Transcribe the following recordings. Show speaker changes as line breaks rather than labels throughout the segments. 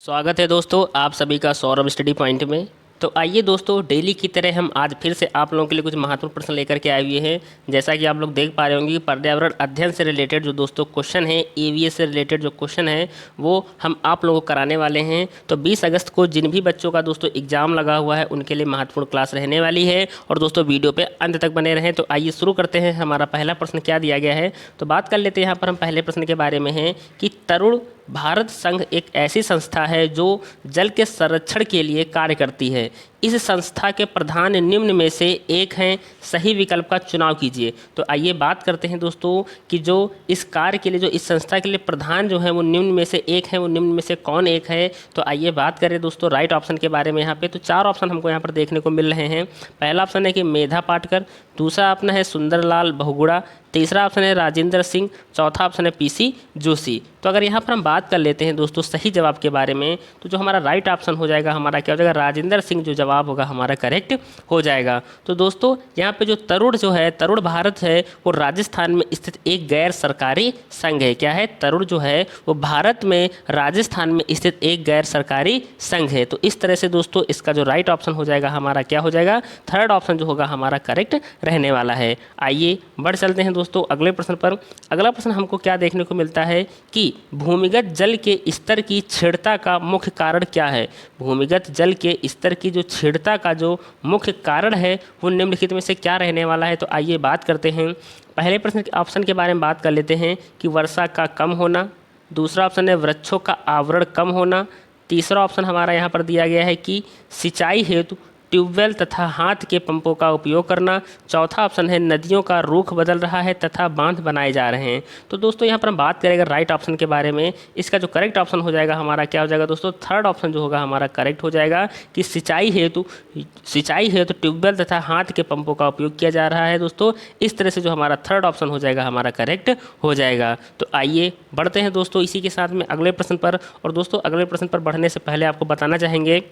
स्वागत है दोस्तों आप सभी का सौरभ स्टडी पॉइंट में। तो आइए दोस्तों, डेली की तरह हम आज फिर से आप लोगों के लिए कुछ महत्वपूर्ण प्रश्न लेकर के आए हुए हैं। जैसा कि आप लोग देख पा रहे होंगे कि पर्यावरण अध्ययन से रिलेटेड जो दोस्तों क्वेश्चन है, ईवीएस से रिलेटेड जो क्वेश्चन है वो हम आप लोगों को कराने वाले हैं। तो 20 अगस्त को जिन भी बच्चों का दोस्तों एग्जाम लगा हुआ है उनके लिए महत्वपूर्ण क्लास रहने वाली है। और दोस्तों वीडियो पे अंत तक बने रहें। तो आइए शुरू करते हैं। हमारा पहला प्रश्न क्या दिया गया है, तो बात कर लेते हैं। यहाँ पर हम पहले प्रश्न के बारे में हैं कि तरुण भारत संघ एक ऐसी संस्था है जो जल के संरक्षण के लिए कार्य करती है। इस संस्था के प्रधान निम्न में से एक हैं, सही विकल्प का चुनाव कीजिए। तो आइए बात करते हैं दोस्तों कि जो इस कार्य के लिए, जो इस संस्था के लिए प्रधान जो है वो निम्न में से एक है, वो निम्न में से कौन एक है। तो आइए बात करें दोस्तों राइट ऑप्शन के बारे में। यहाँ पे तो 4 ऑप्शन हमको यहाँ पर देखने को मिल रहे हैं। पहला ऑप्शन है कि मेधा पाटकर, दूसरा ऑप्शन है सुंदरलाल बहुगुणा, तीसरा ऑप्शन है राजेंद्र सिंह, चौथा ऑप्शन है पीसी जोशी। तो अगर यहाँ पर हम बात कर लेते हैं दोस्तों सही जवाब के बारे में, तो जो हमारा राइट ऑप्शन हो जाएगा हमारा क्या हो जाएगा, राजेंद्र सिंह जो जवाब होगा हमारा करेक्ट हो जाएगा। तो दोस्तों यहाँ पे जो तरुण जो है, तरुण भारत है, वो राजस्थान में स्थित एक गैर सरकारी संघ है। क्या है, तरुण जो है वो भारत में राजस्थान में स्थित एक गैर सरकारी संघ है। तो इस तरह से दोस्तों इसका जो राइट ऑप्शन हो जाएगा हमारा क्या हो जाएगा, थर्ड ऑप्शन जो होगा हमारा करेक्ट रहने वाला है। आइए बढ़ चलते हैं दोस्तों अगले प्रश्न पर। अगला प्रश्न हमको क्या देखने को मिलता है कि भूमिगत जल के स्तर की छेड़ता का मुख्य कारण क्या है। भूमिगत जल के स्तर की जो छेड़ता का जो मुख्य कारण है वो निम्नलिखित में से क्या रहने वाला है। तो आइए बात करते हैं। पहले प्रश्न के ऑप्शन के बारे में बात कर लेते हैं कि वर्षा का कम होना, दूसरा ऑप्शन है वृक्षों का आवरण कम होना, तीसरा ऑप्शन हमारा यहाँ पर दिया गया है कि सिंचाई हेतु ट्यूबवेल तथा हाथ के पंपों का उपयोग करना, चौथा ऑप्शन है नदियों का रुख बदल रहा है तथा बांध बनाए जा रहे हैं। तो दोस्तों यहाँ पर हम बात करेंगे राइट ऑप्शन के बारे में। इसका जो करेक्ट ऑप्शन हो जाएगा हमारा क्या हो जाएगा दोस्तों, थर्ड ऑप्शन जो होगा हमारा करेक्ट हो जाएगा कि सिंचाई हेतु ट्यूबवेल तथा हाथ के पंपों का उपयोग किया जा रहा है। दोस्तों इस तरह से जो हमारा थर्ड ऑप्शन हो जाएगा हमारा करेक्ट हो जाएगा। तो आइए बढ़ते हैं दोस्तों इसी के साथ में अगले प्रश्न पर। और दोस्तों अगले प्रश्न पर बढ़ने से पहले आपको बताना चाहेंगे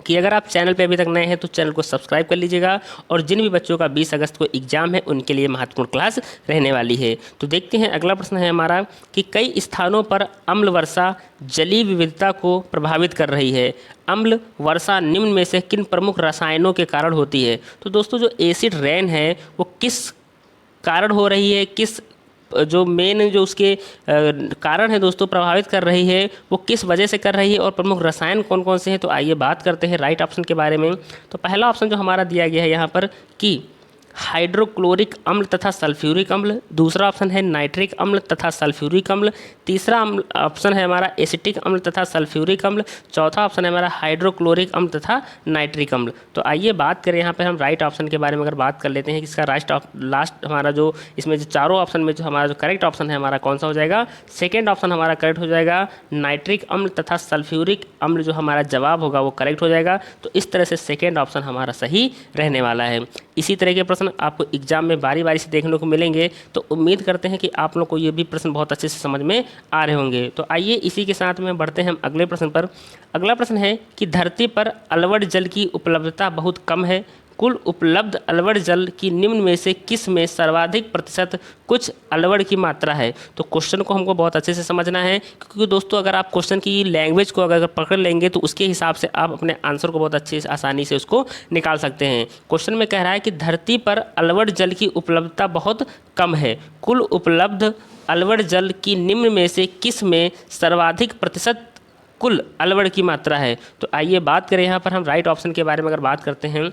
कि अगर आप चैनल पे अभी तक नए हैं तो चैनल को सब्सक्राइब कर लीजिएगा। और जिन भी बच्चों का 20 अगस्त को एग्जाम है उनके लिए महत्वपूर्ण क्लास रहने वाली है। तो देखते हैं अगला प्रश्न है हमारा कि कई स्थानों पर अम्ल वर्षा जलीय विविधता को प्रभावित कर रही है। अम्ल वर्षा निम्न में से किन प्रमुख रसायनों के कारण होती है। तो दोस्तों जो एसिड रेन है वो किस कारण हो रही है, किस जो मेन जो उसके कारण है दोस्तों प्रभावित कर रही है वो किस वजह से कर रही है और प्रमुख रसायन कौन कौन से हैं। तो आइए बात करते हैं राइट ऑप्शन के बारे में। तो पहला ऑप्शन जो हमारा दिया गया है यहाँ पर कि हाइड्रोक्लोरिक अम्ल तथा सल्फ्यूरिक अम्ल, दूसरा ऑप्शन है नाइट्रिक अम्ल तथा सल्फ्यूरिक अम्ल, तीसरा ऑप्शन है हमारा एसिटिक अम्ल तथा सल्फ्यूरिक अम्ल, चौथा ऑप्शन है हमारा हाइड्रोक्लोरिक अम्ल तथा नाइट्रिक अम्ल। तो आइए बात करें यहाँ पे हम राइट ऑप्शन के बारे में। अगर बात कर लेते हैं कि इसका लास्ट हमारा जो इसमें जो चारों ऑप्शन में जो हमारा जो करेक्ट ऑप्शन है हमारा कौन सा हो जाएगा, सेकेंड ऑप्शन हमारा करेक्ट हो जाएगा। नाइट्रिक अम्ल तथा सल्फ्यूरिक अम्ल जो हमारा जवाब होगा वो करेक्ट हो जाएगा। तो इस तरह से सेकेंड ऑप्शन हमारा सही रहने वाला है। इसी तरह के प्रश्न आपको एग्जाम में बारी बारी से देखने को मिलेंगे। तो उम्मीद करते हैं कि आप लोग को ये भी प्रश्न बहुत अच्छे से समझ में आ रहे होंगे। तो आइए इसी के साथ में बढ़ते हैं हम अगले प्रश्न पर। अगला प्रश्न है कि धरती पर अलवड़ जल की उपलब्धता बहुत कम है। कुल उपलब्ध अलवड़ जल की निम्न में से किस में सर्वाधिक प्रतिशत कुछ अलवड़ की मात्रा है। तो क्वेश्चन को हमको बहुत अच्छे से समझना है, क्योंकि दोस्तों अगर आप क्वेश्चन की लैंग्वेज को अगर पकड़ लेंगे तो उसके हिसाब से आप अपने आंसर को बहुत अच्छे से आसानी से उसको निकाल सकते हैं। क्वेश्चन में कह रहा है कि धरती पर अलवड़ जल की उपलब्धता बहुत कम है। कुल उपलब्ध अलवड़ जल की निम्न में से किस में सर्वाधिक प्रतिशत कुल अलवड़ की मात्रा है। तो आइए बात करें यहाँ पर हम राइट ऑप्शन के बारे में। अगर बात करते हैं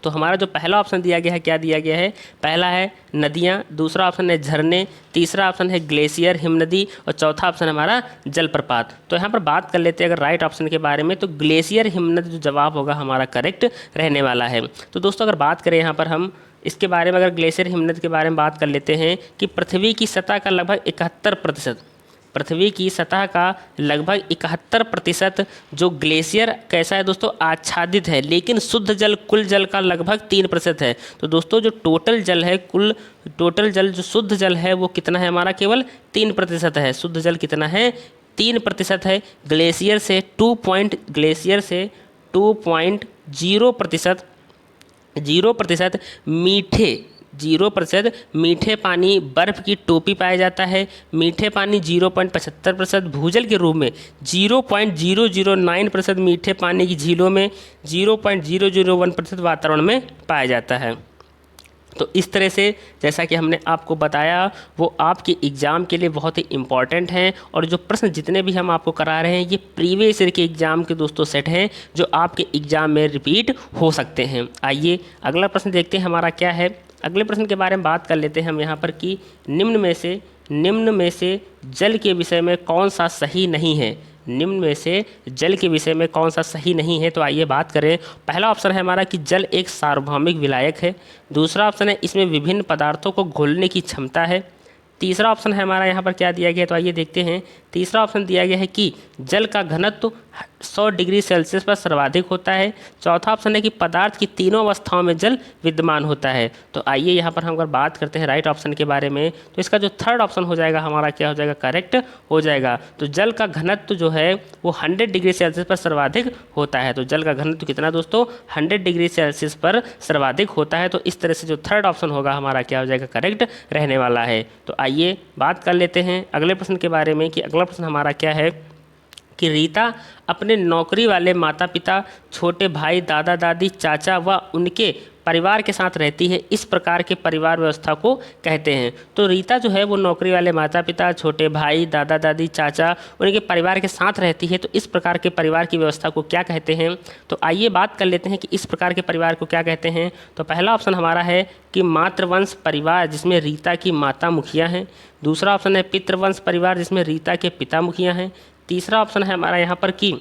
तो हमारा जो पहला ऑप्शन दिया गया है, क्या दिया गया है, पहला है नदियाँ, दूसरा ऑप्शन है झरने, तीसरा ऑप्शन है ग्लेशियर हिमनदी और चौथा ऑप्शन हमारा जलप्रपात। तो यहाँ पर बात कर लेते हैं अगर राइट ऑप्शन के बारे में, तो ग्लेशियर हिमनदी जो जवाब होगा हमारा करेक्ट रहने वाला है। तो दोस्तों अगर बात करें यहाँ पर हम इसके बारे में, अगर ग्लेशियर हिमनदी के बारे में बात कर लेते हैं कि पृथ्वी की सतह का लगभग 71%, पृथ्वी की सतह का लगभग 71% जो ग्लेशियर कैसा है दोस्तों, आच्छादित है, लेकिन शुद्ध जल कुल जल का लगभग 3% है। तो दोस्तों जो टोटल जल है, कुल टोटल जल जो शुद्ध जल है वो कितना है हमारा, केवल 3% है। शुद्ध जल कितना है, 3% है। ग्लेशियर से 2.0% मीठे 0%, मीठे पानी बर्फ़ की टोपी पाया जाता है, मीठे पानी 0.75%, भूजल के रूप में 0.009%, मीठे पानी की झीलों में 0.001% वातावरण में पाया जाता है। तो इस तरह से जैसा कि हमने आपको बताया वो आपके एग्ज़ाम के लिए बहुत ही इम्पॉर्टेंट हैं, और जो प्रश्न जितने भी हम आपको करा रहे हैं ये प्रीवियस ईयर के एग्ज़ाम के दोस्तों सेट हैं जो आपके एग्ज़ाम में रिपीट हो सकते हैं। आइए अगला प्रश्न देखते हैं हमारा क्या है। अगले प्रश्न के बारे में बात कर लेते हैं हम यहाँ पर कि निम्न में से जल के विषय में कौन सा सही नहीं है। निम्न में से जल के विषय में कौन सा सही नहीं है, तो आइए बात करें। पहला ऑप्शन है हमारा कि जल एक सार्वभौमिक विलायक है। दूसरा ऑप्शन है इसमें विभिन्न पदार्थों को घोलने की क्षमता है। तीसरा ऑप्शन है हमारा यहाँ पर क्या दिया गया है, तो आइए देखते हैं। तीसरा ऑप्शन दिया गया है कि जल का घनत्व 100 डिग्री सेल्सियस पर सर्वाधिक होता है। चौथा ऑप्शन है कि पदार्थ की तीनों अवस्थाओं में जल विद्यमान होता है। तो आइए यहाँ पर हम अगर बात करते हैं राइट ऑप्शन के बारे में, तो इसका जो थर्ड ऑप्शन हो जाएगा हमारा क्या हो जाएगा, करेक्ट हो जाएगा। तो जल का घनत्व जो है वो 100 डिग्री सेल्सियस पर सर्वाधिक होता है। तो जल का घनत्व कितना दोस्तों, 100 डिग्री सेल्सियस पर सर्वाधिक होता है। तो इस तरह से जो थर्ड ऑप्शन होगा हमारा क्या हो जाएगा, करेक्ट रहने वाला है। तो आइए बात कर लेते हैं अगले प्रश्न के बारे में कि अगला प्रश्न हमारा क्या है कि रीता अपने नौकरी वाले माता पिता, छोटे भाई, दादा दादी, चाचा व उनके परिवार के साथ रहती है, इस प्रकार के परिवार व्यवस्था को कहते हैं। तो रीता जो है वो नौकरी वाले माता पिता, छोटे भाई, दादा दादी, चाचा, उनके परिवार के साथ रहती है, तो इस प्रकार के परिवार की व्यवस्था को क्या कहते हैं। तो आइए बात कर लेते हैं कि इस प्रकार के परिवार को क्या कहते हैं। तो पहला ऑप्शन हमारा है कि मातृवंश परिवार जिसमें रीता की माता मुखिया हैं। दूसरा ऑप्शन है पितृवंश परिवार जिसमें रीता के पिता मुखिया हैं। तीसरा ऑप्शन है हमारा यहाँ पर कि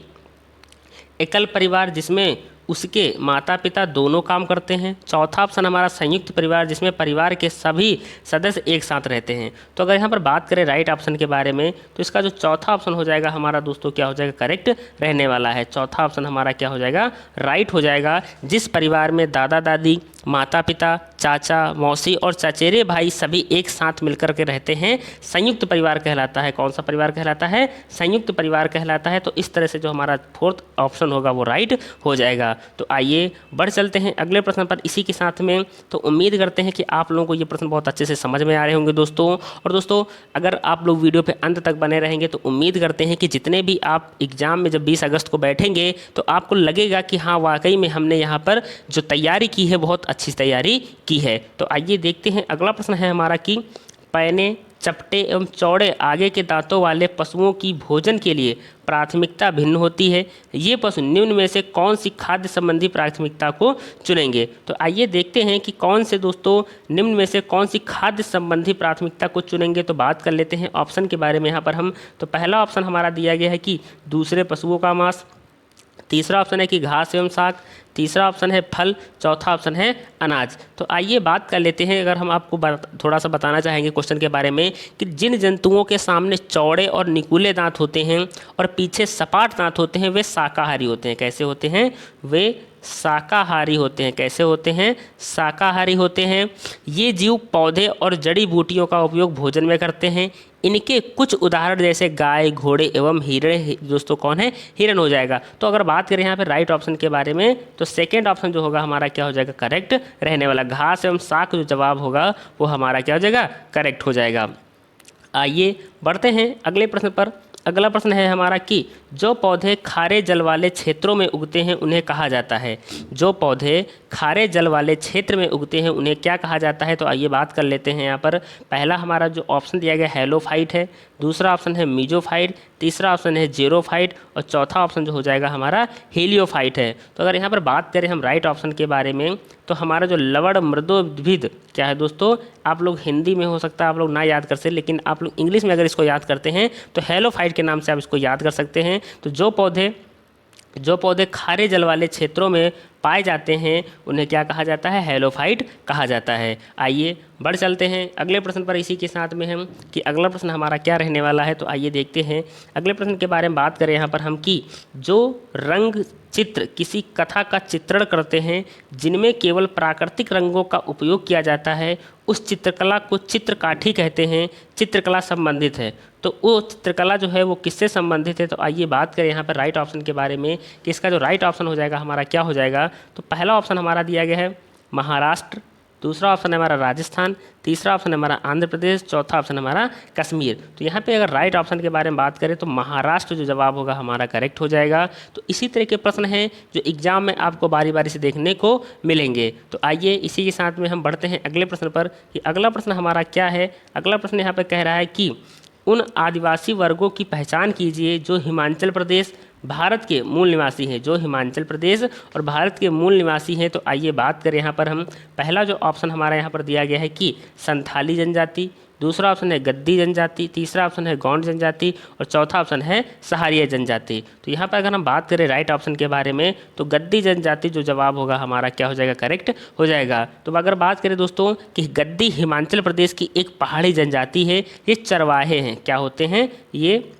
एकल परिवार जिसमें उसके माता पिता दोनों काम करते हैं। चौथा ऑप्शन हमारा संयुक्त परिवार जिसमें परिवार के सभी सदस्य एक साथ रहते हैं। तो अगर यहाँ पर बात करें राइट ऑप्शन के बारे में, तो इसका जो चौथा ऑप्शन हो जाएगा हमारा दोस्तों क्या हो जाएगा, करेक्ट रहने वाला है। चौथा ऑप्शन हमारा क्या हो जाएगा, राइट हो जाएगा। जिस परिवार में दादा दादी, माता पिता, चाचा, मौसी और चचेरे भाई सभी एक साथ मिलकर के रहते हैं, संयुक्त परिवार कहलाता है। कौन सा परिवार कहलाता है, संयुक्त परिवार कहलाता है। तो इस तरह से जो हमारा फोर्थ ऑप्शन होगा वो राइट हो जाएगा। तो आइए बढ़ चलते हैं अगले प्रश्न पर इसी के साथ में। तो उम्मीद करते हैं कि आप लोगों को ये प्रश्न बहुत अच्छे से समझ में आ रहे होंगे दोस्तों। और दोस्तों अगर आप लोग वीडियो पे अंत तक बने रहेंगे तो उम्मीद करते हैं कि जितने भी आप एग्ज़ाम में जब 20 अगस्त को बैठेंगे तो आपको लगेगा कि हाँ वाकई में हमने यहाँ पर जो तैयारी की है बहुत अच्छी तैयारी की है। तो आइए देखते हैं अगला प्रश्न है हमारा कि पैने, चपटे एवं चौड़े आगे के दांतों वाले पशुओं की भोजन के लिए प्राथमिकता भिन्न होती है। ये पशु निम्न में से कौन सी खाद्य संबंधी प्राथमिकता को चुनेंगे। तो आइए देखते हैं कि कौन से दोस्तों निम्न में से कौन सी खाद्य संबंधी प्राथमिकता को चुनेंगे। तो बात कर लेते हैं ऑप्शन के बारे में यहाँ पर हम। तो पहला ऑप्शन हमारा दिया गया है कि दूसरे पशुओं का मांस। तीसरा ऑप्शन है कि घास एवं शाक। तीसरा ऑप्शन है फल। चौथा ऑप्शन है अनाज। तो आइए बात कर लेते हैं, अगर हम आपको थोड़ा सा बताना चाहेंगे क्वेश्चन के बारे में कि जिन जंतुओं के सामने चौड़े और निकुले दांत होते हैं और पीछे सपाट दांत होते हैं वे शाकाहारी होते हैं। कैसे होते हैं, वे शाकाहारी होते हैं। कैसे होते हैं, शाकाहारी होते हैं। ये जीव पौधे और जड़ी बूटियों का उपयोग भोजन में करते हैं। इनके कुछ उदाहरण जैसे गाय, घोड़े एवं हिरण दोस्तों कौन है, हिरण हो जाएगा। तो अगर बात करें यहाँ पे राइट ऑप्शन के बारे में तो सेकंड ऑप्शन जो होगा हमारा क्या हो जाएगा, करेक्ट रहने वाला। घास एवं शाक जो जवाब होगा वो हमारा क्या हो जाएगा, करेक्ट हो जाएगा। आइए बढ़ते हैं अगले प्रश्न पर। अगला प्रश्न है हमारा कि जो पौधे खारे जल वाले क्षेत्रों में उगते हैं उन्हें कहा जाता है। जो पौधे खारे जल वाले क्षेत्र में उगते हैं उन्हें क्या कहा जाता है। तो आइए बात कर लेते हैं यहाँ पर। पहला हमारा जो ऑप्शन दिया गया हेलोफाइट है। दूसरा ऑप्शन है मीजोफाइट। तीसरा ऑप्शन है जेरोफाइट। और चौथा ऑप्शन जो हो जाएगा हमारा हेलियोफाइट है। तो अगर यहाँ पर बात करें हम राइट ऑप्शन के बारे में तो हमारा जो लवण मृदोद्भिद क्या है दोस्तों, आप लोग हिंदी में हो सकता है आप लोग ना याद कर सकते, लेकिन आप लोग इंग्लिश में अगर इसको याद करते हैं तो हेलोफाइट के नाम से आप इसको याद कर सकते हैं। तो जो पौधे खारे जल वाले क्षेत्रों में पाए जाते हैं उन्हें क्या कहा जाता है, हेलोफाइट कहा जाता है। आइए बढ़ चलते हैं अगले प्रश्न पर इसी के साथ में हम कि अगला प्रश्न हमारा क्या रहने वाला है। तो आइए देखते हैं अगले प्रश्न के बारे में बात करें यहाँ पर हम कि जो रंग चित्र किसी कथा का चित्रण करते हैं जिनमें केवल प्राकृतिक रंगों का उपयोग किया जाता है उस चित्रकला को चित्रकाठी कहते हैं। चित्रकला संबंधित है तो वो चित्रकला जो है वो किससे संबंधित है। तो आइए बात करें यहाँ पर राइट ऑप्शन के बारे में कि इसका जो राइट ऑप्शन हो जाएगा हमारा क्या हो जाएगा। तो पहला ऑप्शन हमारा दिया गया है महाराष्ट्र। दूसरा ऑप्शन है हमारा राजस्थान, तीसरा ऑप्शन है हमारा आंध्र प्रदेश, चौथा ऑप्शन है हमारा कश्मीर। तो यहाँ पे अगर राइट ऑप्शन के बारे में बात करें तो महाराष्ट्र जो जवाब होगा हमारा करेक्ट हो जाएगा। तो इसी तरह के प्रश्न हैं जो एग्जाम में आपको बारी बारी से देखने को मिलेंगे। तो आइए इसी के साथ में हम बढ़ते हैं अगले प्रश्न पर कि अगला प्रश्न हमारा क्या है। अगला प्रश्न यहाँ पर कह रहा है कि उन आदिवासी वर्गों की पहचान कीजिए जो हिमाचल प्रदेश भारत के मूल निवासी हैं, जो हिमाचल प्रदेश और भारत के मूल निवासी हैं। तो आइए बात करें यहाँ पर हम, पहला जो ऑप्शन हमारा यहाँ पर दिया गया है कि संथाली जनजाति, दूसरा ऑप्शन है गद्दी जनजाति, तीसरा ऑप्शन है गौंड जनजाति और चौथा ऑप्शन है सहारिया जनजाति। तो यहाँ पर अगर हम बात करें राइट ऑप्शन के बारे में तो गद्दी जनजाति जो जवाब होगा हमारा क्या हो जाएगा, करेक्ट हो जाएगा। तो अगर बात करें दोस्तों कि गद्दी हिमाचल प्रदेश की एक पहाड़ी जनजाति है, ये चरवाहे हैं। क्या होते हैं? ये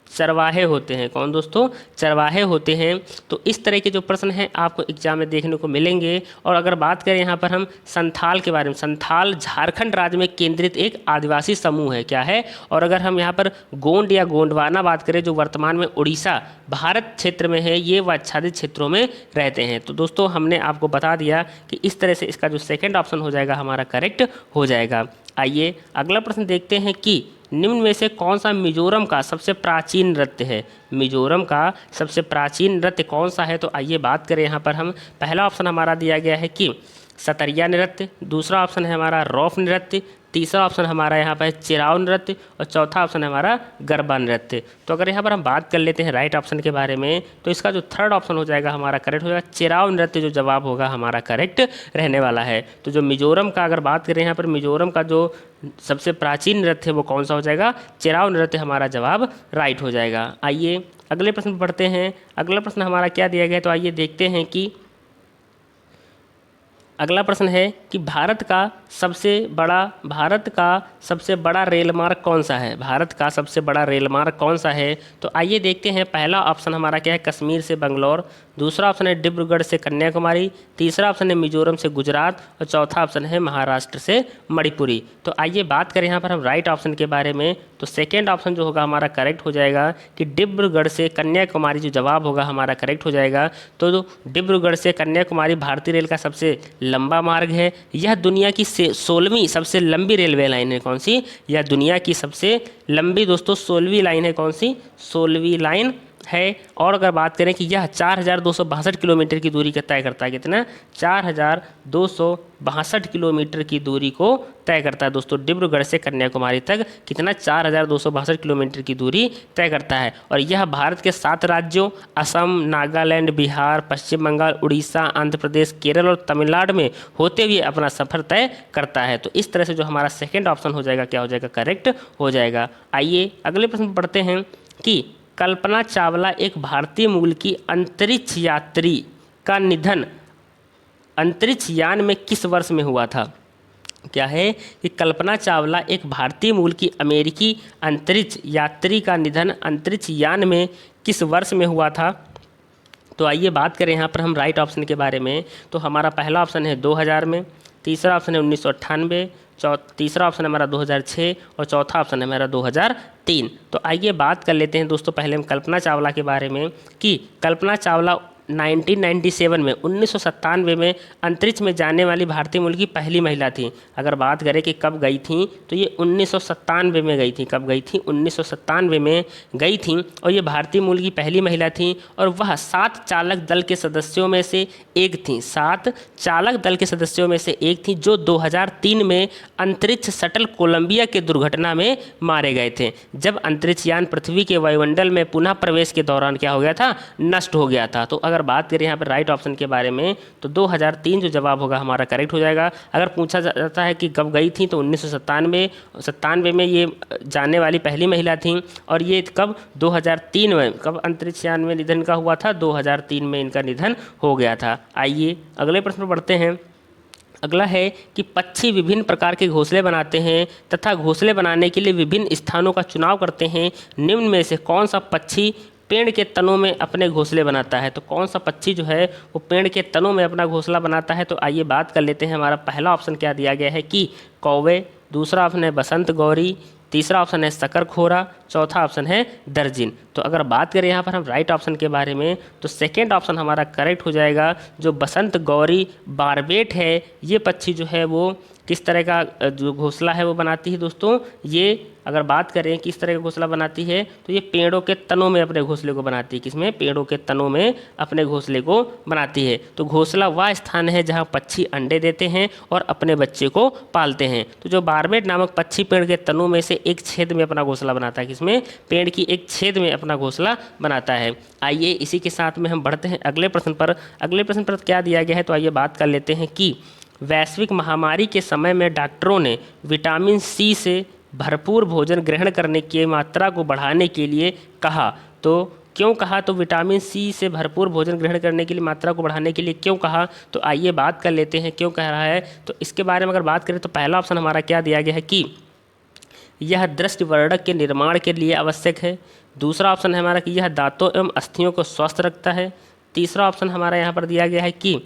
चरवाहे होते हैं। कौन दोस्तों? चरवाहे होते हैं। तो इस तरह के जो प्रश्न हैं आपको एग्जाम में देखने को मिलेंगे। और अगर बात करें यहाँ पर हम संथाल के बारे में, संथाल झारखंड राज्य में केंद्रित एक आदिवासी समूह है। क्या है? और अगर हम यहाँ पर गोंड या गोंडवाना बात करें जो वर्तमान में उड़ीसा भारत क्षेत्र में है, ये आच्छादित क्षेत्रों में रहते हैं। तो दोस्तों हमने आपको बता दिया कि इस तरह से इसका जो सेकेंड ऑप्शन हो जाएगा हमारा करेक्ट हो जाएगा। आइए अगला प्रश्न देखते हैं कि निम्न में से कौन सा मिजोरम का सबसे प्राचीन नृत्य है। मिजोरम का सबसे प्राचीन नृत्य कौन सा है? तो आइए बात करें यहाँ पर हम, पहला ऑप्शन हमारा दिया गया है कि सतरिया नृत्य, दूसरा ऑप्शन है हमारा रौफ नृत्य, तीसरा ऑप्शन हमारा यहाँ पर चिराव नृत्य और चौथा ऑप्शन है हमारा गरबा नृत्य। तो अगर यहाँ पर हम बात कर लेते हैं राइट ऑप्शन के बारे में तो इसका जो थर्ड ऑप्शन हो जाएगा हमारा करेक्ट हो जाएगा, चिराव नृत्य जो जवाब होगा हमारा करेक्ट रहने वाला है। तो जो मिजोरम का अगर बात करें यहाँ पर मिजोरम का जो सबसे प्राचीन नृत्य है वो कौन सा हो जाएगा, चिराव नृत्य हमारा जवाब राइट हो जाएगा। आइए अगले प्रश्न पढ़ते हैं। अगला प्रश्न हमारा क्या दिया गया है तो आइए देखते हैं कि अगला प्रश्न है कि भारत का सबसे बड़ा रेल मार्ग कौन सा है। भारत का सबसे बड़ा रेल मार्ग कौन सा है? तो आइए देखते हैं। पहला ऑप्शन हमारा क्या है, कश्मीर से बंगलौर, दूसरा ऑप्शन है डिब्रूगढ़ से कन्याकुमारी, तीसरा ऑप्शन है मिजोरम से गुजरात और चौथा ऑप्शन है महाराष्ट्र से मणिपुरी। तो आइए बात करें यहाँ पर हम राइट ऑप्शन के बारे में तो सेकेंड ऑप्शन जो होगा हमारा करेक्ट हो जाएगा कि डिब्रूगढ़ से कन्याकुमारी जो जवाब होगा हमारा करेक्ट हो जाएगा। तो डिब्रूगढ़ से कन्याकुमारी भारतीय रेल का सबसे लंबा मार्ग है। यह दुनिया की 16वीं सबसे लंबी रेलवे लाइन है। कौन सी? यह दुनिया की सबसे लंबी दोस्तों 16वीं लाइन है। कौन सी? 16वीं लाइन है। और अगर बात करें कि यह 4262 किलोमीटर की दूरी का तय करता है। कितना? 4262 किलोमीटर की दूरी को तय करता है दोस्तों। डिब्रूगढ़ से कन्याकुमारी तक कितना? 4262 किलोमीटर की दूरी तय करता है। और यह भारत के 7 राज्यों असम, नागालैंड, बिहार, पश्चिम बंगाल, उड़ीसा, आंध्र प्रदेश, केरल और तमिलनाडु में होते हुए अपना सफर तय करता है। तो इस तरह से जो हमारा सेकेंड ऑप्शन हो जाएगा क्या हो जाएगा, करेक्ट हो जाएगा। आइए अगले प्रश्न पढ़ते हैं कि कल्पना चावला एक भारतीय मूल की अंतरिक्ष यात्री का निधन अंतरिक्ष यान में किस वर्ष में हुआ था? क्या है कि कल्पना चावला एक भारतीय मूल की अमेरिकी अंतरिक्ष यात्री का निधन अंतरिक्ष यान में किस वर्ष में हुआ था? तो आइए बात करें यहाँ पर हम राइट ऑप्शन के बारे में तो हमारा पहला ऑप्शन है 2000 में, तीसरा ऑप्शन है 1998, तीसरा ऑप्शन है हमारा 2006 और चौथा ऑप्शन है हमारा 2003। तो आइए बात कर लेते हैं दोस्तों पहले हम कल्पना चावला के बारे में कि कल्पना चावला 1997 में 1997 में अंतरिक्ष में जाने वाली भारतीय मूल की पहली महिला थी। अगर बात करें कि कब गई थी तो ये 1997 में गई थी। कब गई थी? 1997 में गई थी और ये भारतीय मूल की पहली महिला थी और वह 7 चालक दल के सदस्यों में से एक थी। 7 चालक दल के सदस्यों में से एक थी जो 2003 में अंतरिक्ष शटल कोलंबिया के दुर्घटना में मारे गए थे, जब अंतरिक्ष यान पृथ्वी के वायुमंडल में पुनः प्रवेश के दौरान क्या हो गया था, नष्ट हो गया था। तो अगर बात करें यहाँ पर राइट ऑप्शन के बारे में तो 2003 जो जवाब होगा हमारा करेक्ट हो जाएगा। अगर पूछा जाता है कि कब गई थी तो 1997 में ये जाने वाली पहली महिला थी और ये कब 2003 में कब अंतरिक्ष यान में निधन का हुआ था, 2003 में इनका निधन हो गया था। आइए अगले प्रश्न पर बढ़ते हैं। अगला है कि पक्षी विभिन्न प्रकार के घोंसले बनाते हैं तथा घोंसले बनाने के लिए विभिन्न स्थानों का चुनाव करते हैं। निम्न में से कौन सा पक्षी पेड़ के तनों में अपने घोंसले बनाता है? तो कौन सा पक्षी जो है वो पेड़ के तनों में अपना घोंसला बनाता है? तो आइए बात कर लेते हैं। हमारा पहला ऑप्शन क्या दिया गया है कि कौवे, दूसरा ऑप्शन है बसंत गौरी, तीसरा ऑप्शन है शकरखोरा, चौथा ऑप्शन है दर्जिन। तो अगर बात करें यहाँ पर हम राइट ऑप्शन के बारे में तो सेकेंड ऑप्शन हमारा करेक्ट हो जाएगा। जो बसंत गौरी बारबेट है, ये पक्षी जो है वो किस तरह का जो घोंसला है वो बनाती है दोस्तों, ये अगर बात करें किस तरह का घोंसला बनाती है तो ये पेड़ों के तनों में अपने घोंसले को बनाती है। किसमें? पेड़ों के तनों में अपने घोंसले को बनाती है। तो घोंसला वह स्थान है जहाँ पक्षी अंडे देते हैं और अपने बच्चे को पालते हैं। तो जो बारबेट नामक पक्षी पेड़ के तनों में से एक छेद में अपना घोंसला बनाता है। किसमें? पेड़ की एक छेद में अपना घोंसला बनाता है। आइए इसी के साथ में हम बढ़ते हैं अगले प्रश्न पर। अगले प्रश्न पर क्या दिया गया है तो आइए बात कर लेते हैं कि वैश्विक महामारी के समय में डॉक्टरों ने विटामिन सी से भरपूर भोजन ग्रहण करने की मात्रा को बढ़ाने के लिए कहा। तो क्यों कहा? तो विटामिन सी से भरपूर भोजन ग्रहण करने के लिए मात्रा को बढ़ाने के लिए क्यों कहा, तो आइए बात कर लेते हैं क्यों कह रहा है। तो इसके बारे में अगर बात करें तो पहला ऑप्शन हमारा क्या दिया गया है कि यह दृष्टिवर्धक के निर्माण के लिए आवश्यक है। दूसरा ऑप्शन है हमारा कि यह दांतों एवं अस्थियों को स्वस्थ रखता है। तीसरा ऑप्शन हमारा यहाँ पर दिया गया है कि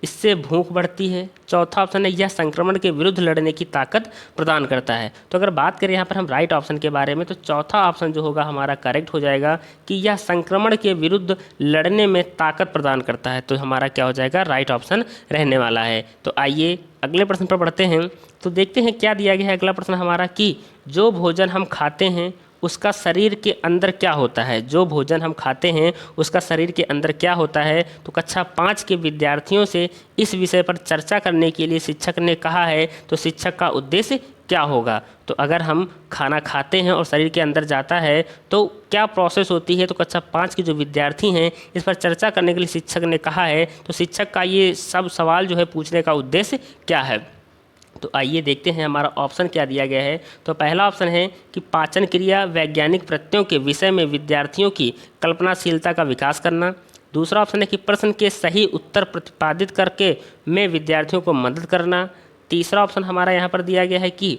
इससे भूख बढ़ती है। चौथा ऑप्शन है यह संक्रमण के विरुद्ध लड़ने की ताकत प्रदान करता है। तो अगर बात करें यहाँ पर हम राइट ऑप्शन के बारे में तो चौथा ऑप्शन जो होगा हमारा करेक्ट हो जाएगा कि यह संक्रमण के विरुद्ध लड़ने में ताकत प्रदान करता है। तो हमारा क्या हो जाएगा? राइट ऑप्शन रहने वाला है। तो आइए अगले प्रश्न पर बढ़ते हैं। तो देखते हैं क्या दिया गया है अगला प्रश्न हमारा कि जो भोजन हम खाते हैं उसका शरीर के अंदर क्या होता है। जो भोजन हम खाते हैं उसका शरीर के अंदर क्या होता है। तो कक्षा 5 के विद्यार्थियों से इस विषय पर चर्चा करने के लिए शिक्षक ने कहा है। तो शिक्षक का उद्देश्य क्या होगा? तो अगर हम खाना खाते हैं और शरीर के अंदर जाता है तो क्या प्रोसेस होती है। तो कक्षा 5 के जो विद्यार्थी हैं इस पर चर्चा करने के लिए शिक्षक ने कहा है। तो शिक्षक का ये सब सवाल जो है पूछने का उद्देश्य क्या है। तो आइए देखते हैं हमारा ऑप्शन क्या दिया गया है। तो पहला ऑप्शन है कि पाचन क्रिया वैज्ञानिक प्रत्ययों के विषय में विद्यार्थियों की कल्पनाशीलता का विकास करना। दूसरा ऑप्शन है कि प्रश्न के सही उत्तर प्रतिपादित करके में विद्यार्थियों को मदद करना। तीसरा ऑप्शन हमारा यहाँ पर दिया गया है कि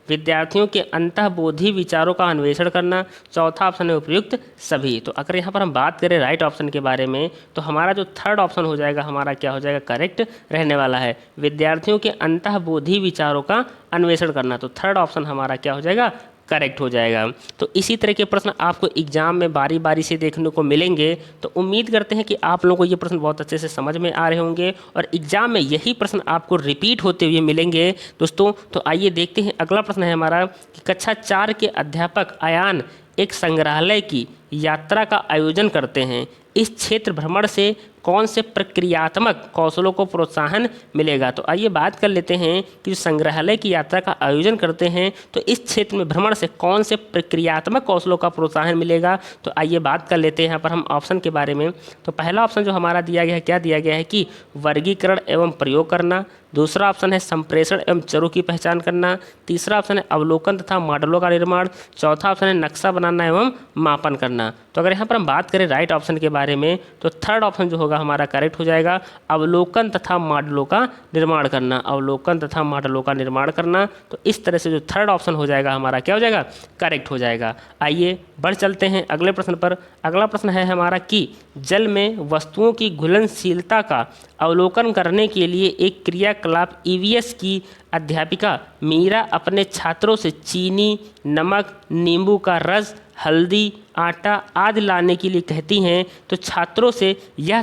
विद्यार्थियों के अंतःबोधि विचारों का अन्वेषण करना। चौथा ऑप्शन है उपयुक्त सभी। तो अगर यहाँ पर हम बात करें राइट ऑप्शन के बारे में तो हमारा जो थर्ड ऑप्शन हो जाएगा हमारा क्या हो जाएगा? करेक्ट रहने वाला है। विद्यार्थियों के अंतःबोधि विचारों का अन्वेषण करना। तो थर्ड ऑप्शन हमारा क्या हो जाएगा? करेक्ट हो जाएगा। तो इसी तरह के प्रश्न आपको एग्जाम में बारी बारी से देखने को मिलेंगे। तो उम्मीद करते हैं कि आप लोगों को ये प्रश्न बहुत अच्छे से समझ में आ रहे होंगे और एग्जाम में यही प्रश्न आपको रिपीट होते हुए मिलेंगे दोस्तों। तो आइए देखते हैं अगला प्रश्न है हमारा कि कक्षा 4 के अध्यापक अयान एक संग्रहालय की यात्रा का आयोजन करते हैं। इस क्षेत्र भ्रमण से कौन से प्रक्रियात्मक कौशलों को प्रोत्साहन मिलेगा। तो आइए बात कर लेते हैं कि जो संग्रहालय की यात्रा का आयोजन करते हैं तो इस क्षेत्र में भ्रमण से कौन से प्रक्रियात्मक कौशलों का प्रोत्साहन मिलेगा। तो आइए बात कर लेते हैं यहाँ पर हम ऑप्शन के बारे में। तो पहला ऑप्शन जो हमारा दिया गया है क्या दिया गया है कि वर्गीकरण एवं प्रयोग करना। दूसरा ऑप्शन है संप्रेषण एवं चरों की पहचान करना। तीसरा ऑप्शन है अवलोकन तथा मॉडलों का निर्माण। चौथा ऑप्शन है नक्शा बनाना एवं मापन करना। तो अगर यहाँ पर हम बात करें राइट ऑप्शन के बारे में तो थर्ड ऑप्शन जो होगा हमारा करेक्ट हो जाएगा। अवलोकन तथा मॉडलों का निर्माण करना। अवलोकन तथा मॉडलों का निर्माण करना। तो इस तरह से जो थर्ड ऑप्शन हो जाएगा हमारा क्या हो जाएगा? करेक्ट हो जाएगा। आइए बढ़ चलते हैं अगले प्रश्न पर। अगला प्रश्न है हमारा कि जल में वस्तुओं की घुलनशीलता का अवलोकन करने के लिए एक क्रियाकलाप ईवीएस की अध्यापिका मीरा अपने छात्रों से चीनी, नमक, नींबू का रस, हल्दी, आटा आदि लाने के लिए कहती हैं। तो छात्रों से यह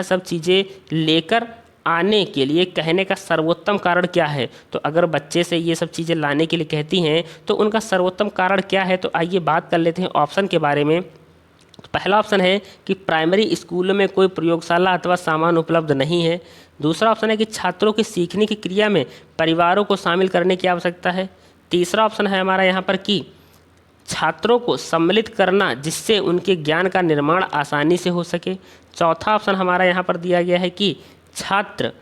सब चीज़ें लेकर आने के लिए कहने का सर्वोत्तम कारण क्या है। तो अगर बच्चे से ये सब चीज़ें लाने के लिए कहती हैं तो उनका सर्वोत्तम कारण क्या है। तो आइए बात कर लेते हैं ऑप्शन के बारे में। तो पहला ऑप्शन है कि प्राइमरी स्कूलों में कोई प्रयोगशाला अथवा सामान उपलब्ध नहीं है। दूसरा ऑप्शन है कि छात्रों की सीखने की क्रिया में परिवारों को शामिल करने की आवश्यकता है। तीसरा ऑप्शन है हमारा यहाँ पर कि छात्रों को सम्मिलित करना जिससे उनके ज्ञान का निर्माण आसानी से हो सके। चौथा ऑप्शन हमारा यहाँ पर दिया गया है कि छात्र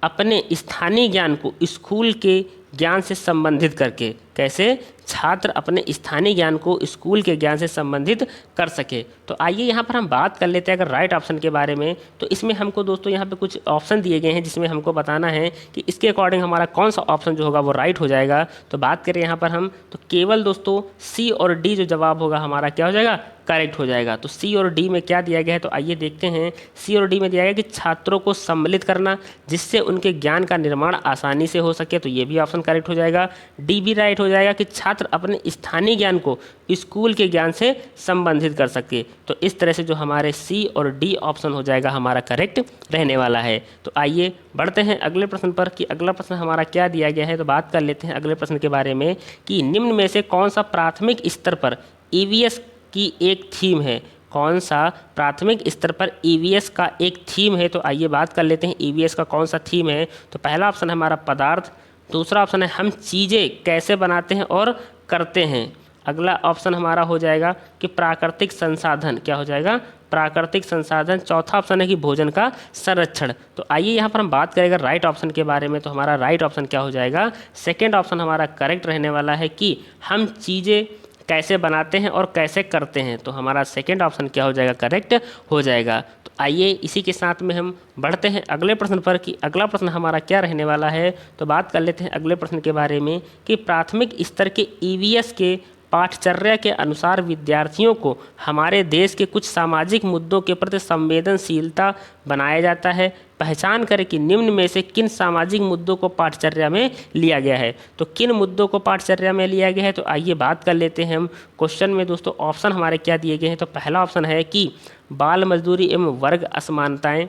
अपने स्थानीय ज्ञान को स्कूल के ज्ञान से संबंधित करके कैसे छात्र अपने स्थानीय ज्ञान को स्कूल के ज्ञान से संबंधित कर सके। तो आइए यहाँ पर हम बात कर लेते हैं अगर राइट ऑप्शन के बारे में। तो इसमें हमको दोस्तों यहाँ पे कुछ ऑप्शन दिए गए हैं जिसमें हमको बताना है कि इसके अकॉर्डिंग हमारा कौन सा ऑप्शन जो होगा वो राइट हो जाएगा। तो बात करें यहाँ पर हम, तो केवल दोस्तों सी और डी जो जवाब होगा हमारा क्या हो जाएगा, करेक्ट हो जाएगा। तो सी और डी में क्या दिया गया है, तो आइए देखते हैं। सी और डी में दिया गया कि छात्रों को सम्मिलित करना जिससे उनके ज्ञान का निर्माण आसानी से हो सके, तो ये भी ऑप्शन करेक्ट हो जाएगा। डी भी राइट हो जाएगा कि छात्र अपने स्थानीय ज्ञान को स्कूल के ज्ञान से संबंधित कर सके। तो इस तरह से जो हमारे सी और डी ऑप्शन हो जाएगा हमारा करेक्ट रहने वाला है। तो आइए बढ़ते हैं अगले प्रश्न पर कि अगला प्रश्न हमारा क्या दिया गया है। तो बात कर लेते हैं अगले प्रश्न के बारे में कि निम्न में से कौन सा प्राथमिक स्तर पर ईवीएस की एक थीम है। कौन सा प्राथमिक स्तर पर ईवीएस का एक थीम है। तो आइए बात कर लेते हैं ईवीएस का कौन सा थीम है। तो पहला ऑप्शन है हमारा पदार्थ, दूसरा ऑप्शन है हम चीज़ें कैसे बनाते हैं और करते हैं, अगला ऑप्शन हमारा हो जाएगा कि प्राकृतिक संसाधन, क्या हो जाएगा, प्राकृतिक संसाधन, चौथा ऑप्शन है कि भोजन का संरक्षण। तो आइए यहाँ पर हम बात करेंगे राइट ऑप्शन के बारे में। तो हमारा राइट ऑप्शन क्या हो जाएगा, सेकेंड ऑप्शन हमारा करेक्ट रहने वाला है कि हम चीज़ें कैसे बनाते हैं और कैसे करते हैं। तो हमारा सेकेंड ऑप्शन क्या हो जाएगा, करेक्ट हो जाएगा। तो आइए इसी के साथ में हम बढ़ते हैं अगले प्रश्न पर कि अगला प्रश्न हमारा क्या रहने वाला है। तो बात कर लेते हैं अगले प्रश्न के बारे में कि प्राथमिक स्तर के ईवीएस के पाठचर्या के अनुसार विद्यार्थियों को हमारे देश के कुछ सामाजिक मुद्दों के प्रति संवेदनशीलता बनाया जाता है। पहचान करें कि निम्न में से किन सामाजिक मुद्दों को पाठचर्या में लिया गया है। तो किन मुद्दों को पाठचर्या में लिया गया है, तो आइए बात कर लेते हैं हम। क्वेश्चन में दोस्तों ऑप्शन हमारे क्या दिए गए हैं। तो पहला ऑप्शन है कि बाल मजदूरी एवं वर्ग असमानताएं,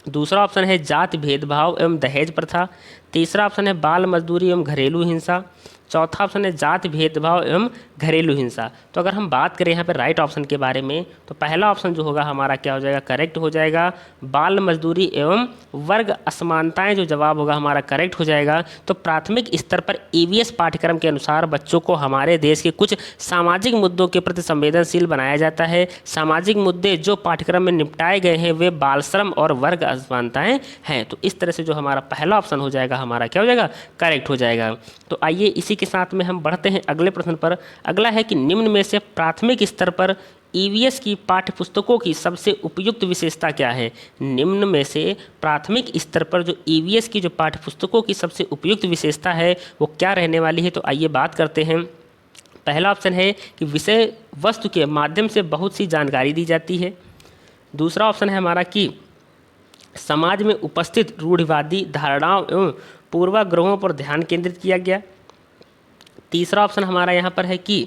दूसरा ऑप्शन है जाति भेदभाव एवं दहेज प्रथा, तीसरा ऑप्शन है बाल मजदूरी एवं घरेलू हिंसा, चौथा ऑप्शन है जाति भेदभाव एवं घरेलू हिंसा। तो अगर हम बात करें यहाँ पे राइट ऑप्शन के बारे में, तो पहला ऑप्शन जो होगा हमारा क्या हो जाएगा, करेक्ट हो जाएगा। बाल मजदूरी एवं वर्ग असमानताएं जो जवाब होगा हमारा करेक्ट हो जाएगा। तो प्राथमिक स्तर पर ईवीएस पाठ्यक्रम के अनुसार बच्चों को हमारे देश के कुछ सामाजिक मुद्दों के प्रति संवेदनशील बनाया जाता है। सामाजिक मुद्दे जो पाठ्यक्रम में निपटाए गए हैं वे बाल श्रम और वर्ग असमानताएं हैं। तो इस तरह से जो हमारा पहला ऑप्शन हो जाएगा हमारा क्या हो जाएगा, करेक्ट हो जाएगा। तो आइए इसी के साथ में हम बढ़ते हैं अगले प्रश्न पर। अगला है कि निम्न में से प्राथमिक स्तर पर ईवीएस की पाठ्यपुस्तकों की सबसे उपयुक्त विशेषता क्या है। निम्न में से प्राथमिक स्तर पर जो ईवीएस की जो पाठ्यपुस्तकों की सबसे उपयुक्त विशेषता है वो क्या रहने वाली है। तो आइए बात करते हैं। पहला ऑप्शन है कि विषय वस्तु के माध्यम से बहुत सी जानकारी दी जाती है। दूसरा ऑप्शन है हमारा कि समाज में उपस्थित रूढ़िवादी धारणाओं एवं पूर्वाग्रहों पर ध्यान केंद्रित किया गया। तीसरा ऑप्शन हमारा यहाँ पर है कि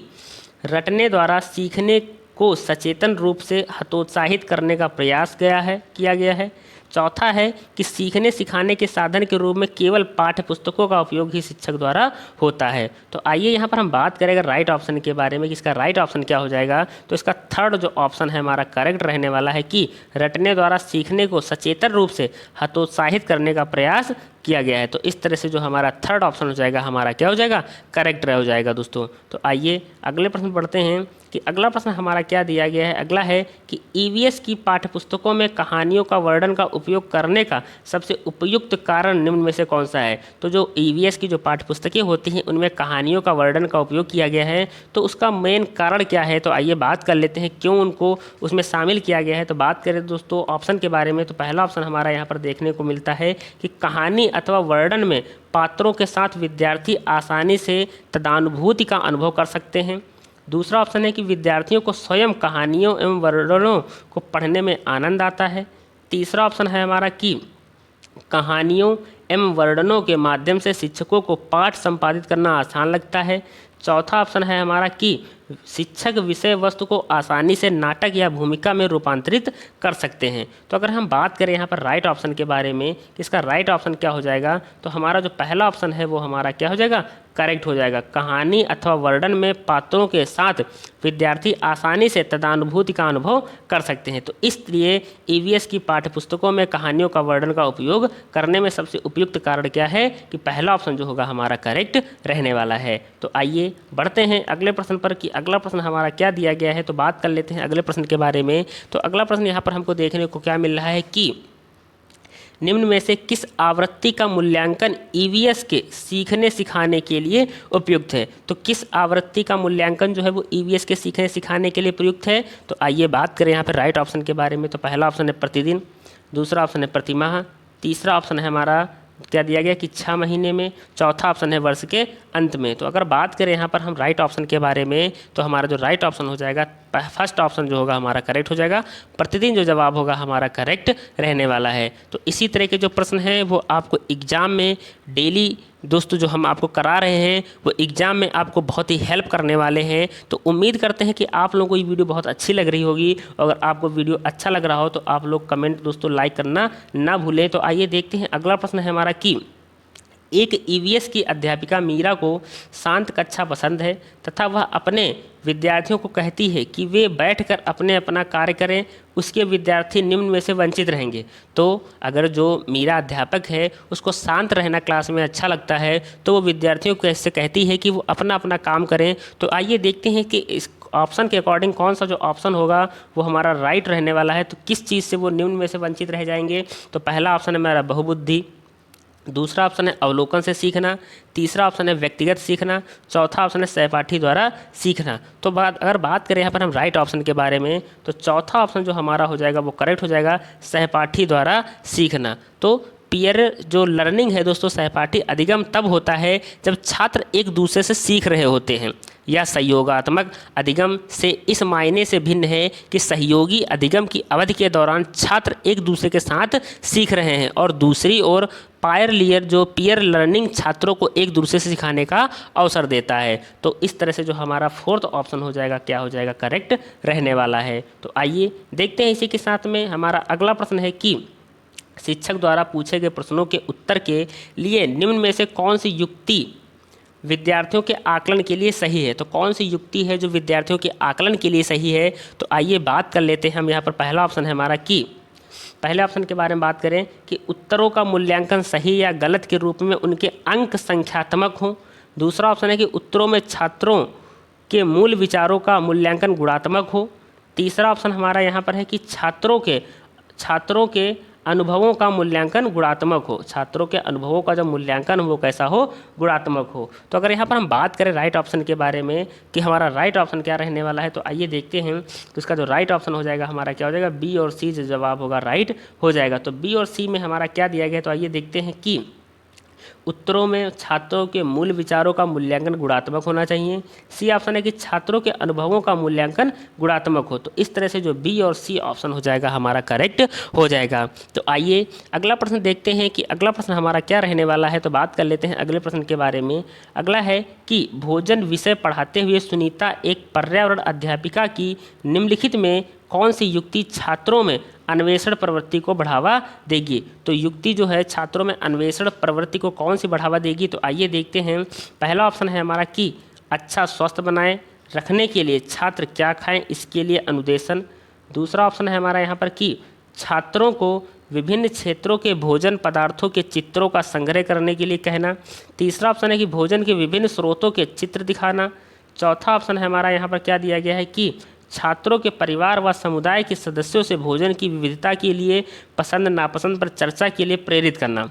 रटने द्वारा सीखने को सचेतन रूप से हतोत्साहित करने का प्रयास किया गया है। चौथा है कि सीखने सिखाने के साधन के रूप में केवल पाठ्य पुस्तकों का उपयोग ही शिक्षक द्वारा होता है। तो आइए यहाँ पर हम बात करेंगे राइट ऑप्शन के बारे में कि इसका राइट ऑप्शन क्या हो जाएगा। तो इसका थर्ड जो ऑप्शन है हमारा करेक्ट रहने वाला है कि रटने द्वारा सीखने को सचेतन रूप से हतोत्साहित करने का प्रयास किया गया है। तो इस तरह से जो हमारा थर्ड ऑप्शन हो जाएगा हमारा क्या हो जाएगा, करेक्ट हो जाएगा दोस्तों। तो आइए अगले प्रश्न पढ़ते हैं कि अगला प्रश्न हमारा क्या दिया गया है। अगला है कि ईवीएस की पाठ्यपुस्तकों में कहानियों का वर्णन का उपयोग करने का सबसे उपयुक्त कारण निम्न में से कौन सा है। तो जो ईवीएस की जो पाठ्यपुस्तकें होती हैं उनमें कहानियों का वर्णन का उपयोग किया गया है, तो उसका मेन कारण क्या है। तो आइए बात कर लेते हैं क्यों उनको उसमें शामिल किया गया है। तो बात करें दोस्तों ऑप्शन के बारे में, तो पहला ऑप्शन हमारा यहाँ पर देखने को मिलता है कि कहानी अथवा वर्णन में पात्रों के साथ विद्यार्थी आसानी से तदानुभूति का अनुभव कर सकते हैं। दूसरा ऑप्शन है कि विद्यार्थियों को स्वयं कहानियों एवं वर्णनों को पढ़ने में आनंद आता है। तीसरा ऑप्शन है हमारा कि कहानियों एवं वर्णनों के माध्यम से शिक्षकों को पाठ संपादित करना आसान लगता है। चौथा ऑप्शन है हमारा कि शिक्षक विषय वस्तु को आसानी से नाटक या भूमिका में रूपांतरित कर सकते हैं। तो अगर हम बात करें यहाँ पर राइट ऑप्शन के बारे में कि इसका राइट ऑप्शन क्या हो जाएगा, तो हमारा जो पहला ऑप्शन है वो हमारा क्या हो जाएगा, करेक्ट हो जाएगा। कहानी अथवा वर्णन में पात्रों के साथ विद्यार्थी आसानी से तदानुभूति का अनुभव कर सकते हैं। तो इसलिए ईवीएस की पाठ्यपुस्तकों में कहानियों का वर्णन का उपयोग करने में सबसे उपयुक्त कारण क्या है कि पहला ऑप्शन जो होगा हमारा करेक्ट रहने वाला है। तो आइए बढ़ते हैं अगले प्रश्न पर कि अगला प्रश्न हमारा क्या दिया गया है। तो बात कर लेते हैं अगले प्रश्न के बारे में। तो अगला प्रश्न यहाँ पर हमको देखने को क्या मिल रहा है कि निम्न में से किस आवृत्ति का मूल्यांकन ईवीएस के सीखने सिखाने के लिए उपयुक्त है। तो किस आवृत्ति का मूल्यांकन जो है वो ईवीएस के सीखने सिखाने के लिए प्रयुक्त है। तो आइए बात करें यहाँ पर राइट ऑप्शन के बारे में। तो पहला ऑप्शन है प्रतिदिन, दूसरा ऑप्शन है प्रतिमाह, तीसरा ऑप्शन है हमारा क्या दिया गया कि 6 महीने में, चौथा ऑप्शन है वर्ष के अंत में। तो अगर बात करें यहाँ पर हम राइट ऑप्शन के बारे में, तो हमारा जो राइट ऑप्शन हो जाएगा, फर्स्ट ऑप्शन जो होगा हमारा करेक्ट हो जाएगा। प्रतिदिन जो जवाब होगा हमारा करेक्ट रहने वाला है। तो इसी तरह के जो प्रश्न हैं वो आपको एग्ज़ाम में डेली दोस्तों जो हम आपको करा रहे हैं वो एग्ज़ाम में आपको बहुत ही हेल्प करने वाले हैं। तो उम्मीद करते हैं कि आप लोगों को ये वीडियो बहुत अच्छी लग रही होगी। अगर आपको वीडियो अच्छा लग रहा हो तो आप लोग कमेंट दोस्तों लाइक करना ना भूलें। तो आइए देखते हैं अगला प्रश्न है हमारा कि एक ईवीएस की अध्यापिका मीरा को शांत कक्षा पसंद है तथा वह अपने विद्यार्थियों को कहती है कि वे बैठकर अपना कार्य करें, उसके विद्यार्थी निम्न में से वंचित रहेंगे। तो अगर जो मीरा अध्यापक है उसको शांत रहना क्लास में अच्छा लगता है तो वो विद्यार्थियों को ऐसे कहती है कि वो अपना काम करें। तो आइए देखते हैं कि इस ऑप्शन के अकॉर्डिंग कौन सा जो ऑप्शन होगा वो हमारा राइट रहने वाला है। तो किस चीज़ से वो निम्न में से वंचित रह जाएंगे। तो पहला ऑप्शन है हमारा बहुबुद्धि, दूसरा ऑप्शन है अवलोकन से सीखना, तीसरा ऑप्शन है व्यक्तिगत सीखना, चौथा ऑप्शन है सहपाठी द्वारा सीखना। तो अगर बात करें यहाँ पर हम राइट ऑप्शन के बारे में, तो चौथा ऑप्शन जो हमारा हो जाएगा वो करेक्ट हो जाएगा, सहपाठी द्वारा सीखना। तो पीयर जो लर्निंग है दोस्तों, सहपाठी अधिगम तब होता है जब छात्र एक दूसरे से सीख रहे होते हैं। या सहयोगात्मक अधिगम से इस मायने से भिन्न है कि सहयोगी अधिगम की अवधि के दौरान छात्र एक दूसरे के साथ सीख रहे हैं, और दूसरी ओर पीयर लर्निंग छात्रों को एक दूसरे से सिखाने का अवसर देता है। तो इस तरह से जो हमारा फोर्थ ऑप्शन हो जाएगा क्या हो जाएगा, करेक्ट रहने वाला है। तो आइए देखते हैं इसी के साथ में हमारा अगला प्रश्न है कि शिक्षक द्वारा पूछे गए प्रश्नों के उत्तर के लिए निम्न में से कौन सी युक्ति विद्यार्थियों के आकलन के लिए सही है। तो कौन सी युक्ति है जो विद्यार्थियों के आकलन के लिए सही है। तो आइए बात कर लेते हैं हम यहाँ पर। पहला ऑप्शन है हमारा कि पहले ऑप्शन के बारे में बात करें कि उत्तरों का मूल्यांकन सही या गलत के रूप में उनके अंक संख्यात्मक हों। दूसरा ऑप्शन है कि उत्तरों में छात्रों के मूल विचारों का मूल्यांकन गुणात्मक हो। तीसरा ऑप्शन हमारा यहाँ पर है कि छात्रों के अनुभवों का मूल्यांकन गुणात्मक हो। छात्रों के अनुभवों का जो मूल्यांकन हो वो कैसा हो, गुणात्मक हो। तो अगर यहाँ पर हम बात करें राइट ऑप्शन के बारे में कि हमारा राइट ऑप्शन क्या रहने वाला है, तो आइए देखते हैं। तो इसका जो राइट ऑप्शन हो जाएगा हमारा क्या हो जाएगा, बी और सी जो जवाब होगा राइट हो जाएगा। तो बी और सी में हमारा क्या दिया गया है, तो आइए देखते हैं कि उत्तरों में छात्रों के मूल विचारों का मूल्यांकन गुणात्मक होना चाहिए। सी ऑप्शन है कि छात्रों के अनुभवों का मूल्यांकन गुणात्मक हो। तो इस तरह से जो बी और सी ऑप्शन हो जाएगा हमारा करेक्ट हो जाएगा। तो आइए अगला प्रश्न देखते हैं कि अगला प्रश्न हमारा क्या रहने वाला है। तो बात कर लेते हैं अगले प्रश्न के बारे में। अगला है कि भोजन विषय पढ़ाते हुए सुनीता एक पर्यावरण अध्यापिका की निम्नलिखित में कौन सी युक्ति छात्रों में अन्वेषण प्रवृत्ति को बढ़ावा देगी। तो युक्ति जो है छात्रों में अन्वेषण प्रवृत्ति को कौन सी बढ़ावा देगी। तो आइए देखते हैं। पहला ऑप्शन है हमारा कि अच्छा स्वास्थ्य बनाए रखने के लिए छात्र क्या खाएं, इसके लिए अनुदेशन। दूसरा ऑप्शन है हमारा यहाँ पर कि छात्रों को विभिन्न क्षेत्रों के भोजन पदार्थों के चित्रों का संग्रह करने के लिए कहना। तीसरा ऑप्शन है कि भोजन के विभिन्न स्रोतों के चित्र दिखाना। चौथा ऑप्शन है हमारा यहाँ पर क्या दिया गया है कि छात्रों के परिवार व समुदाय के सदस्यों से भोजन की विविधता के लिए पसंद नापसंद पर चर्चा के लिए प्रेरित करना।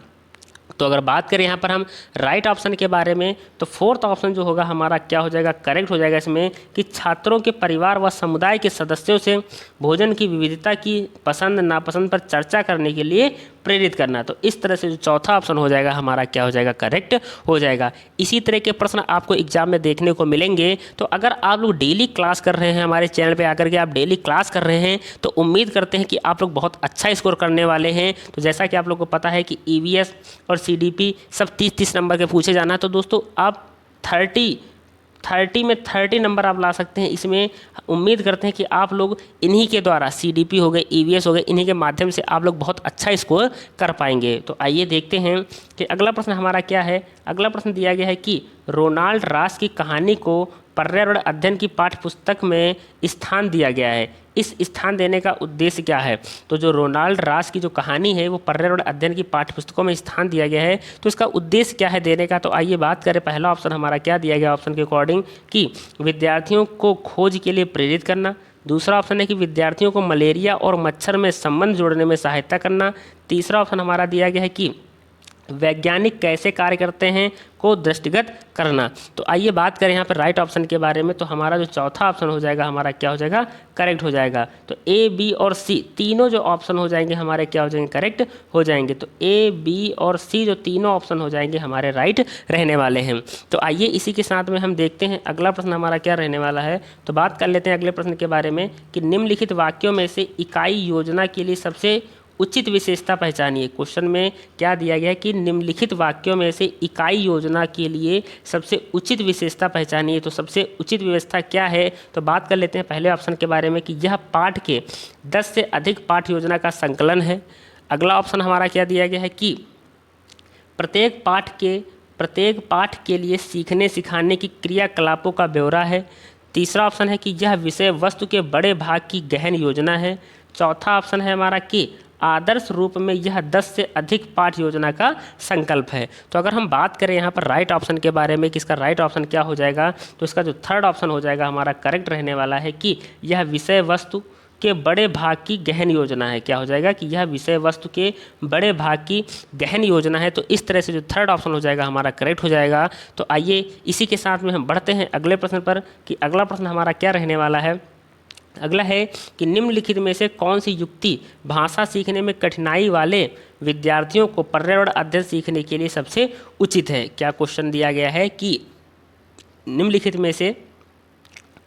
तो अगर बात करें यहाँ पर हम राइट ऑप्शन के बारे में, तो फोर्थ ऑप्शन जो होगा हमारा क्या हो जाएगा, करेक्ट हो जाएगा इसमें कि छात्रों के परिवार व समुदाय के सदस्यों से भोजन की विविधता की पसंद नापसंद पर चर्चा करने के लिए प्रेरित करना। तो इस तरह से जो चौथा ऑप्शन हो जाएगा हमारा क्या हो जाएगा, करेक्ट हो जाएगा। इसी तरह के प्रश्न आपको एग्जाम में देखने को मिलेंगे। तो अगर आप लोग डेली क्लास कर रहे हैं, हमारे चैनल पे आकर के आप डेली क्लास कर रहे हैं, तो उम्मीद करते हैं कि आप लोग बहुत अच्छा स्कोर करने वाले हैं। तो जैसा कि आप लोग को पता है कि ईवीएस और सीडीपी सब 30-30 नंबर के पूछे जाना है। तो दोस्तों आप 30 में 30 नंबर आप ला सकते हैं। इसमें उम्मीद करते हैं कि आप लोग इन्हीं के द्वारा सीडीपी हो गए, ईवीएस हो गए, इन्हीं के माध्यम से आप लोग बहुत अच्छा स्कोर कर पाएंगे। तो आइए देखते हैं कि अगला प्रश्न हमारा क्या है। अगला प्रश्न दिया गया है कि रोनाल्ड रॉस की कहानी को पर्यावरण अध्ययन की पाठ्य पुस्तक में स्थान दिया गया है। इस स्थान देने का उद्देश्य क्या है। तो जो रोनाल्ड रॉस की जो कहानी है वो पर्यावरण अध्ययन की पाठ्य पुस्तकों में स्थान दिया गया है, तो इसका उद्देश्य क्या है देने का। तो आइए बात करें। पहला ऑप्शन हमारा क्या दिया गया ऑप्शन के अकॉर्डिंग कि विद्यार्थियों को खोज के लिए प्रेरित करना। दूसरा ऑप्शन है कि विद्यार्थियों को मलेरिया और मच्छर में संबंध जोड़ने में सहायता करना। तीसरा ऑप्शन हमारा दिया गया है कि वैज्ञानिक कैसे कार्य करते हैं को दृष्टिगत करना। तो आइए बात करें यहाँ पर राइट ऑप्शन के बारे में। तो हमारा जो चौथा ऑप्शन हो जाएगा हमारा क्या हो जाएगा, करेक्ट हो जाएगा। तो ए, बी और सी तीनों जो ऑप्शन हो जाएंगे हमारे क्या हो जाएंगे, करेक्ट हो जाएंगे। तो ए, बी और सी जो तीनों ऑप्शन हो जाएंगे हमारे राइट रहने वाले हैं। तो आइए इसी के साथ में हम देखते हैं अगला प्रश्न हमारा क्या रहने वाला है। तो बात कर लेते हैं अगले प्रश्न के बारे में कि निम्नलिखित वाक्यों में से इकाई योजना के लिए सबसे उचित विशेषता पहचानिए। क्वेश्चन में क्या दिया गया है कि निम्नलिखित वाक्यों में से इकाई योजना के लिए सबसे उचित विशेषता पहचानिए। तो सबसे उचित व्यवस्था क्या है, तो बात कर लेते हैं पहले ऑप्शन के बारे में कि यह पाठ के 10 से अधिक पाठ योजना का संकलन है। अगला ऑप्शन हमारा क्या दिया गया है कि प्रत्येक पाठ के लिए सीखने सिखाने की क्रियाकलापों का ब्यौरा है। तीसरा ऑप्शन है कि यह विषय वस्तु के बड़े भाग की गहन योजना है। चौथा ऑप्शन है हमारा कि आदर्श रूप में यह 10 से अधिक पाठ योजना का संकल्प है। तो अगर हम बात करें यहाँ पर राइट ऑप्शन के बारे में कि इसका राइट ऑप्शन क्या हो जाएगा, तो इसका जो थर्ड ऑप्शन हो जाएगा हमारा करेक्ट रहने वाला है कि यह विषय वस्तु के बड़े भाग की गहन योजना है। क्या हो जाएगा कि यह विषय वस्तु के बड़े भाग की गहन योजना है। तो इस तरह से जो थर्ड ऑप्शन हो जाएगा हमारा करेक्ट हो जाएगा। तो आइए इसी के साथ में हम बढ़ते हैं अगले प्रश्न पर कि अगला प्रश्न हमारा क्या रहने वाला है। अगला है कि निम्नलिखित में से कौन सी युक्ति भाषा सीखने में कठिनाई वाले विद्यार्थियों को पर्यावरण अध्ययन सीखने के लिए सबसे उचित है। क्या क्वेश्चन दिया गया है कि निम्नलिखित में से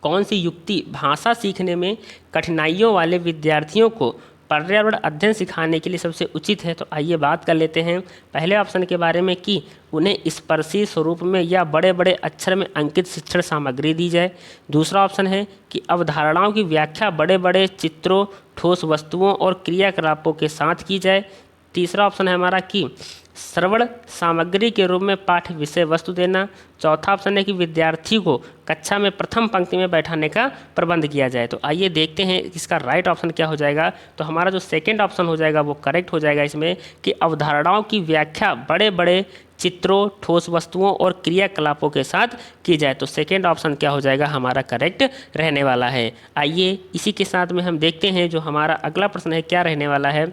कौन सी युक्ति भाषा सीखने में कठिनाइयों वाले विद्यार्थियों को पर्यावरण अध्ययन सिखाने के लिए सबसे उचित है। तो आइए बात कर लेते हैं पहले ऑप्शन के बारे में कि उन्हें स्पर्शी स्वरूप में या बड़े बड़े अक्षर में अंकित शिक्षण सामग्री दी जाए। दूसरा ऑप्शन है कि अवधारणाओं की व्याख्या बड़े बड़े चित्रों, ठोस वस्तुओं और क्रियाकलापों के साथ की जाए। तीसरा ऑप्शन है हमारा कि श्रवण सामग्री के रूप में पाठ्य विषय वस्तु देना। चौथा ऑप्शन है कि विद्यार्थी को कक्षा में प्रथम पंक्ति में बैठाने का प्रबंध किया जाए। तो आइए देखते हैं इसका राइट ऑप्शन क्या हो जाएगा। तो हमारा जो सेकंड ऑप्शन हो जाएगा वो करेक्ट हो जाएगा इसमें कि अवधारणाओं की व्याख्या बड़े बड़े चित्रों, ठोस वस्तुओं और क्रियाकलापों के साथ की जाए। तो सेकेंड ऑप्शन क्या हो जाएगा हमारा करेक्ट रहने वाला है। आइए इसी के साथ में हम देखते हैं जो हमारा अगला प्रश्न है क्या रहने वाला है।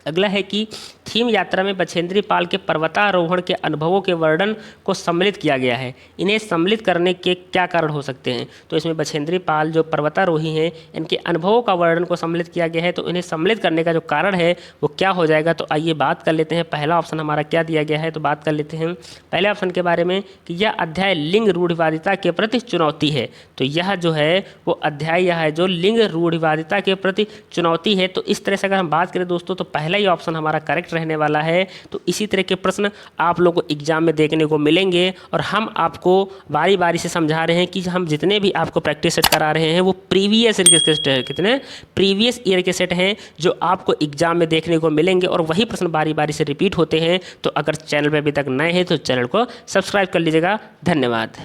अगला है कि थीम यात्रा में बछेंद्री पाल के पर्वतारोहण के अनुभवों के वर्णन को सम्मिलित किया गया है। इन्हें सम्मिलित करने के क्या कारण हो सकते हैं। तो इसमें बछेंद्री पाल जो पर्वतारोही हैं इनके अनुभवों का वर्णन को सम्मिलित किया गया है। तो इन्हें सम्मिलित करने का जो कारण है वो क्या हो जाएगा। तो आइए बात कर लेते हैं पहला ऑप्शन हमारा क्या दिया गया है। तो बात कर लेते हैं पहले ऑप्शन के बारे में कि यह अध्याय लिंग रूढ़िवादिता के प्रति चुनौती है। तो यह जो है वो अध्याय यह है जो लिंग रूढ़िवादिता के प्रति चुनौती है। तो इस तरह से अगर हम बात करें दोस्तों तो पहला ही ऑप्शन हमारा करेक्ट रहने वाला है। तो इसी तरह के प्रश्न आप लोगों को एग्जाम में देखने को मिलेंगे और हम आपको बारी बारी से समझा रहे हैं कि हम जितने भी आपको प्रैक्टिस सेट करा रहे हैं वो प्रीवियस ईयर के सेट है, कितने प्रीवियस ईयर के सेट हैं जो आपको एग्जाम में देखने को मिलेंगे और वही प्रश्न बारी बारी से रिपीट होते हैं। तो अगर चैनल पर अभी तक नए हैं तो चैनल को सब्सक्राइब कर लीजिएगा। धन्यवाद।